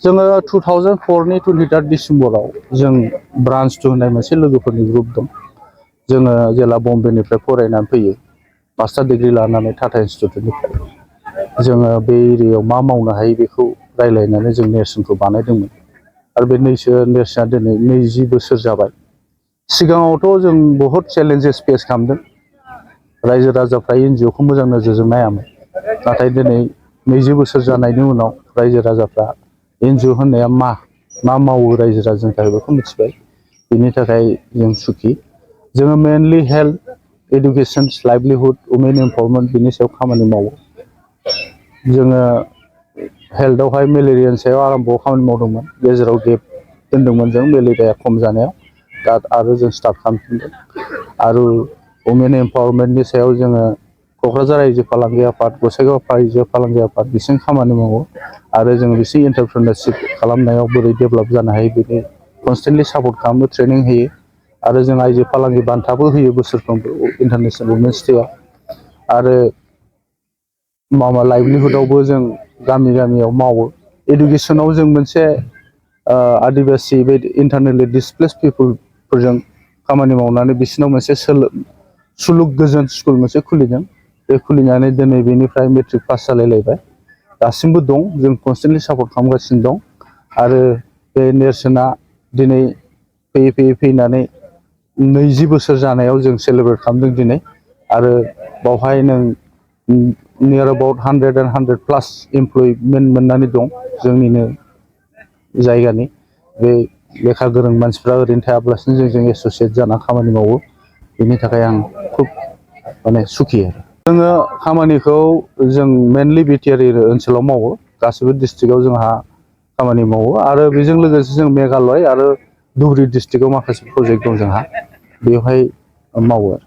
जोङो 2004 नि 23 डिसेम्बराव जों ब्रान्च 2 होननाय मोनसे लोगोफोरनि ग्रुप दं। जोङो जेला बम्बेनिफ्राय फरायनानै फैयो मास्टार डिग्री लानानै टाटा इन्स्टिटिउटनिफ्राय जोङो बे एरियायाव मा मावनो हायो बेखौ रायज्लायनानै जों नेरसोनखौ बानायदोंमोन आरो बे नेरसोना दिनै 20 बोसोर जाबाय। सिगाङावथ' जों बहुत चेलेन्जेस फेस खालामदों। रायजो राजाफ्रा एनजिअखौ मोजां नोजोरजों नायामोन, नाथाय दिनै 20 बोसोर जानायनि उनाव रायजो राजाफ्रा एनजिअ होननाया मा मावो रायजो राजानि थाखाय बेखौ मिथिबाय। बिनि थाखाय जों सुखि। जोङो मेनलि health, education, livelihood, women empowerment बिनि सायाव खामानि मावो। जोङो हेल्थआवहाय मेलेरियानि सायाव आराम्भआव खामानि मावदोंमोन, गेजेराव गेप दोनदोंमोन जों मेलेरिया खम जानायाव, दा आरो जों स्टार्ट खालामफिनदों। आरो वुमेन एम्पावारमेन्टनि सायाव जोङो क'क्राझार रायजो फालांगि आफाद, गसाइगाव रायजो फालांगि आफाद बिसिम खामानि मावो आरो जों बिसिम एन्टारप्रेनारशिप खालामनायाव बोरै डेभेलप जानो हायो बेनि कनस्टेन्टलि सापर्ट खालामो, ट्रेनिं होयो आरो जों आइजो फालांगि बान्थाबो होयो बोसोरफ्रोमबो इन्टारनेसनेल वुमेन्स डेआव। आरो लाइभलिहुडआवबो जों गामि गामियाव मावो। इडुकेसनाव जों मोनसे आदिबासि बे इन्टारनेटलि डिसप्लेस पिपुलफोरजों खामानि मावनानै बिसोरनाव मोनसे सुलुक गोजोन स्कुल मोनसे खुलिदों। बे खुलिनानै दिनै बेनिफ्राय मेट्रिक पास जालायलायबाय, दासिमबो दं। जों कनस्टेन्टलि सापर्ट खालामगासिनो दं आरो बे नेरसोना दिनै फैयै फैयै फैनानै 20 बोसोर जानायाव जों सेलेब्रेट खालामदों दिनै। आरो बावहाय नों नियार एबाउट 100+ एमप्लयमेन्ट मोननानै दं जोंनिनो जायगानि। बे लेखा गोरों मानसिफ्रा ओरैनो थायाब्लासिनो जों एस'सियेट जाना खामानि मावो। बेनि थाखाय आं खुब सुखि आरो। जोङो खामानिखौ जों मेनलि बिटिआर ओनसोलाव मावो, गासिबो डिस्ट्रिक्टआव जोंहा खामानि मावो आरो बेजों लोगोसे जों मेघालय आरो धुबुरि डिस्ट्रिक्टआव माखासे प्रजेक्ट दं जोंहा, बेवहाय मावो।